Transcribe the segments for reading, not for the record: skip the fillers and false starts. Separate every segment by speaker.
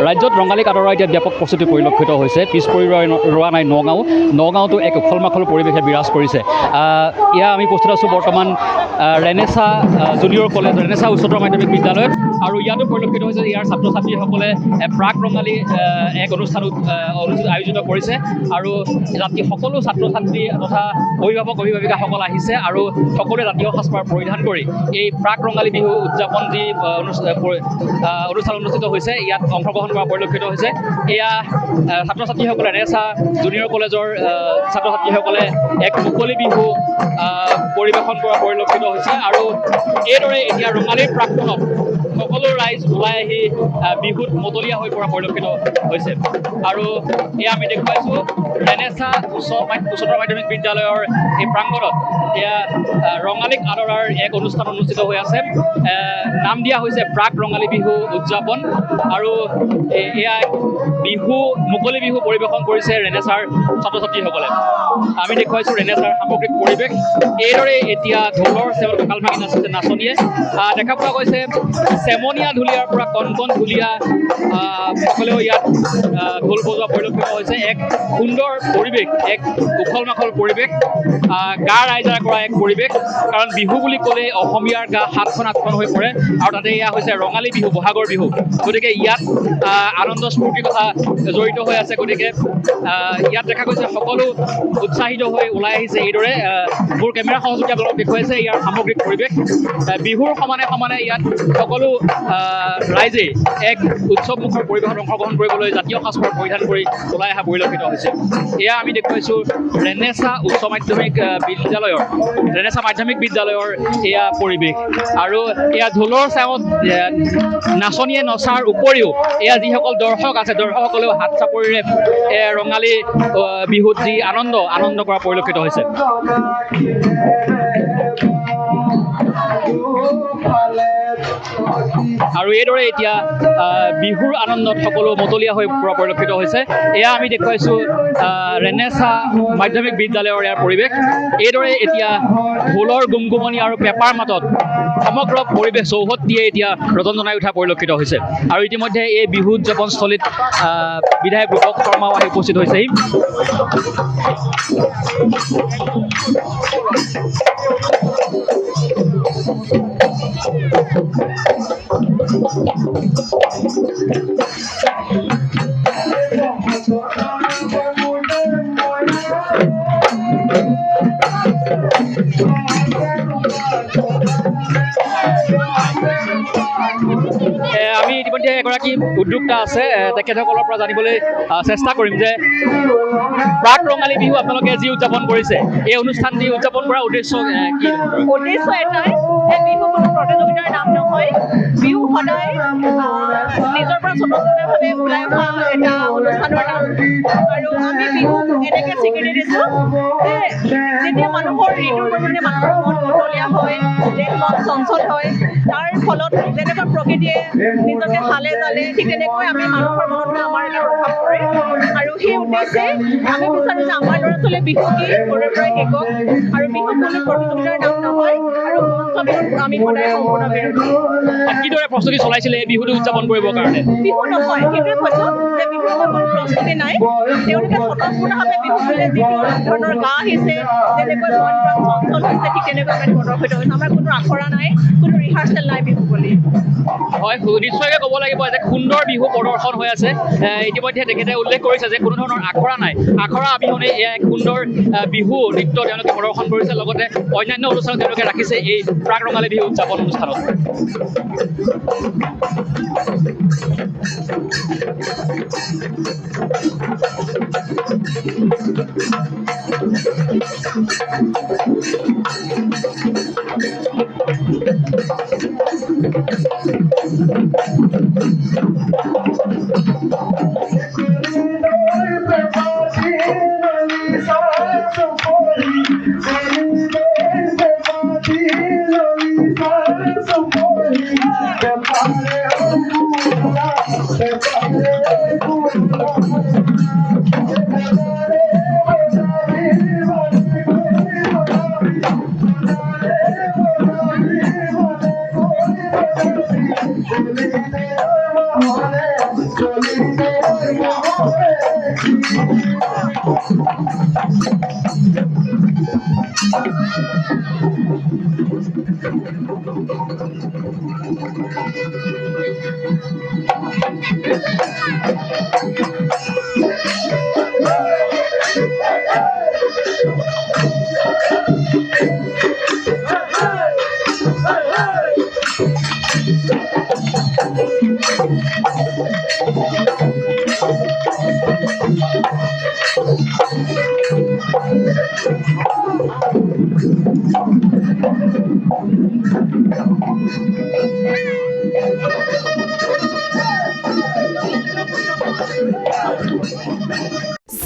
Speaker 1: ৰাজ্যত ৰঙালী কাটৰৰ এতিয়া ব্যাপক প্ৰস্তুতি পৰিলক্ষিত হৈছে। পিছ পৰি ৰোৱা নাই নগাঁৱতো এক উখল মাখল পৰিৱেশে বিৰাজ কৰিছে। এয়া আমি উপস্থিত আছোঁ বৰ্তমান ৰেনেছা জুনিয়ৰ কলেজ, ৰেনেছা উচ্চতৰ মাধ্যমিক বিদ্যালয়ত, আৰু ইয়াতো পৰিলক্ষিত হৈছে ইয়াৰ ছাত্ৰ ছাত্ৰীসকলে প্ৰাক ৰঙালী এক অনুষ্ঠান আয়োজিত কৰিছে, আৰু সকলো ছাত্ৰ ছাত্ৰী তথা অভিভাৱিকাসকল আহিছে আৰু সকলোৱে জাতীয় সাজপাৰ পৰিধান কৰি এই প্ৰাক ৰঙালী বিহু উদযাপন যি অনুষ্ঠান অনুষ্ঠিত হৈছে ইয়াত অংশগ্ৰহণ কৰা পৰিলক্ষিত হৈছে। এয়া ছাত্ৰ ছাত্ৰীসকলে ৰেনেছা জুনিয়ৰ কলেজৰ ছাত্ৰ ছাত্ৰীসকলে এক মুকলি বিহু পৰিৱেশন কৰা পৰিলক্ষিত হৈছে, আৰু এইদৰে এতিয়া ৰঙালীৰ প্ৰাক্ক্ষণত সকলো ৰাইজ ওলাই আহি বিহুত মতলীয়া হৈ পৰা পৰিলক্ষিত হৈছে। আৰু এয়া আমি দেখুৱাইছোঁ ৰেনেছা উচ্চতৰ মাধ্যমিক বিদ্যালয়ৰ এই প্ৰাংগণত এয়া ৰঙালীক আদৰাৰ এক অনুষ্ঠান অনুষ্ঠিত হৈ আছে। নাম দিয়া হৈছে প্ৰাক ৰঙালী বিহু উদযাপন, আৰু এয়া মুকলি বিহু পৰিৱেশন কৰিছে ৰেনেছাৰ ছাত্ৰ ছাত্ৰীসকলে। আমি দেখুৱাইছোঁ ৰেনেছাৰ সামগ্ৰিক পৰিৱেশ। এইদৰে এতিয়া ঢোলৰ চেৱত কঁকাল ভাঙি নাচিছে নাচনীয়ে। দেখা পোৱা গৈছে চেমনীয়া ঢুলীয়াৰ পৰা কণ ঢুলীয়া সকলেও ইয়াত ঢোল বজোৱা পৰিলক্ষিত হৈছে। এক সুন্দৰ পৰিৱেশ, এক উখল মাখল পৰিৱেশ, গা ৰাইজা কৰা এক পৰিৱেশ, কাৰণ বিহু বুলি ক'লে অসমীয়াৰ গা সাতখন হৈ পৰে, আৰু তাতে এয়া হৈছে ৰঙালী বিহু, বহাগৰ বিহু। গতিকে ইয়াত আনন্দ স্ফূৰ্তিৰ কথা জড়িত হৈ আছে। গতিকে ইয়াত দেখা গৈছে সকলো উৎসাহিত হৈ ওলাই আহিছে। এইদৰে মোৰ কেমেৰা সহযোগী আপোনালোকক দেখুৱাইছে ইয়াৰ সামগ্ৰিক পৰিৱেশ। বিহুৰ সমানে সমানে ইয়াত সকলো ৰাইজে এক উৎসৱমুখৰ পৰিৱেশত অংশগ্ৰহণ কৰিবলৈ জাতীয় সাজপাৰ পৰিধান কৰি ওলাই অহা পৰিলক্ষিত হৈছে। এয়া আমি দেখুৱাইছোঁ ৰেনেছা মাধ্যমিক বিদ্যালয়ৰ এয়া পৰিৱেশ, আৰু এয়া ঢোলৰ চাৱত নাচনীয়ে নচাৰ উপৰিও এয়া যিসকল দৰ্শক আছে দৰ্শকসকলেও হাত চাপৰিৰে ৰঙালী বিহুত যি আনন্দ কৰা পৰিলক্ষিত হৈছে। আৰু এইদৰে এতিয়া বিহুৰ আনন্দত সকলো মতলীয়া হৈ পৰা পৰিলক্ষিত হৈছে। এয়া আমি দেখুৱাইছোঁ ৰেনেছা মাধ্যমিক বিদ্যালয়ৰ ইয়াৰ পৰিৱেশ। এইদৰে এতিয়া ঢোলৰ গুমগুমনি আৰু পেঁপাৰ মাতত সমগ্ৰ পৰিৱেশ চৌহদ দিয়ে এতিয়া ৰজন জনাই উঠা পৰিলক্ষিত হৈছে। আৰু ইতিমধ্যে এই বিহু উদযাপনস্থলীত বিধায়ক ৰূপক শৰ্মাও আহি উপস্থিত হৈছেহি। আমি ইতিমধ্যে এগৰাকী উদ্যোক্তা আছে তেখেতসকলৰ পৰা জানিবলৈ চেষ্টা কৰিম যে প্ৰাক ৰঙালী বিহু আপোনালোকে যি উদযাপন কৰিছে এই অনুষ্ঠানটি উদযাপন কৰাৰ উদ্দেশ্য কি?
Speaker 2: উদ্দেশ্য এটাই যে বিহু কোনো প্ৰতিযোগিতাৰ নাম নহয়, বিহু সদায় নিজৰ পৰা স্বতন্ত্ৰভাৱে ওলাই অহা এটা অনুষ্ঠানৰ নাম। আৰু আমি বিহুক এনেকৈ স্বীকৃতি দিছোঁ যে যেতিয়া মানুহৰ ঋতুৰ পৰিমাণে মানুহৰ মন মতলীয়া হয়, দেহ মন চঞ্চল হয়, তাৰ ফলত যেনেকৈ প্ৰকৃতিয়ে নিজকে হালে জালে ঠিক তেনেকৈ আমি মানুহৰ মনতো আমাৰ এটা প্ৰভাৱ পৰে। আৰু সেই উদ্দেশ্যে আমি বিচাৰোঁ যে আমাৰ ল'ৰা ছোৱালীয়ে বিহু কি সৰুৰে পৰাই শিকক। আৰু বিহু কোনো প্ৰতিযোগিতাৰ নাম নহয় আৰু মঞ্চ বিহুত আমি সদায় সম্পূৰ্ণ বিৰোধী।
Speaker 1: কিদৰে প্ৰস্তুতি চলাইছিলে এই বিহুটো উদযাপন কৰিবৰ কাৰণে?
Speaker 2: বিহু নহয়, সেইটোৱে কৈছোঁ যে বিহুৰ কোনো প্ৰস্তুতি নাই। তেওঁলোকে স্বতঃস্ফূৰ্তভাৱে বিহু বুলিলে যিটো ধৰণৰ গা আহিছে, যেনেকৈ মন প্ৰাণ চঞ্চল হৈছে ঠিক তেনেকৈ আমি প্ৰদৰ্শিত হৈছে। আমাৰ কোনো আখৰা নাই, কোনো ৰিহাৰ্চেল নাই বিহু বুলি।
Speaker 1: হয়, নিশ্চয়কৈ ক'ব লাগিব যে সুন্দৰ বিহু প্ৰদৰ্শন হৈ আছে। ইতিমধ্যে তেখেতে উল্লেখ কৰিছে যে কোনো ধৰণৰ আখৰা নাই, আখৰা অবিহনে এয়া এক সুন্দৰ বিহু নৃত্য তেওঁলোকে প্ৰদৰ্শন কৰিছে। লগতে অন্যান্য অনুষ্ঠান তেওঁলোকে ৰাখিছে এই প্ৰাক ৰঙালী বিহু উদযাপন অনুষ্ঠানত।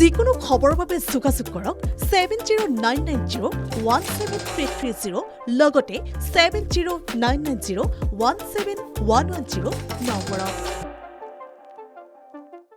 Speaker 3: যিকোনো খবৰৰ বাবে যোগাযোগ কৰক 7099017330 লগতে 7099017110 নম্বৰত।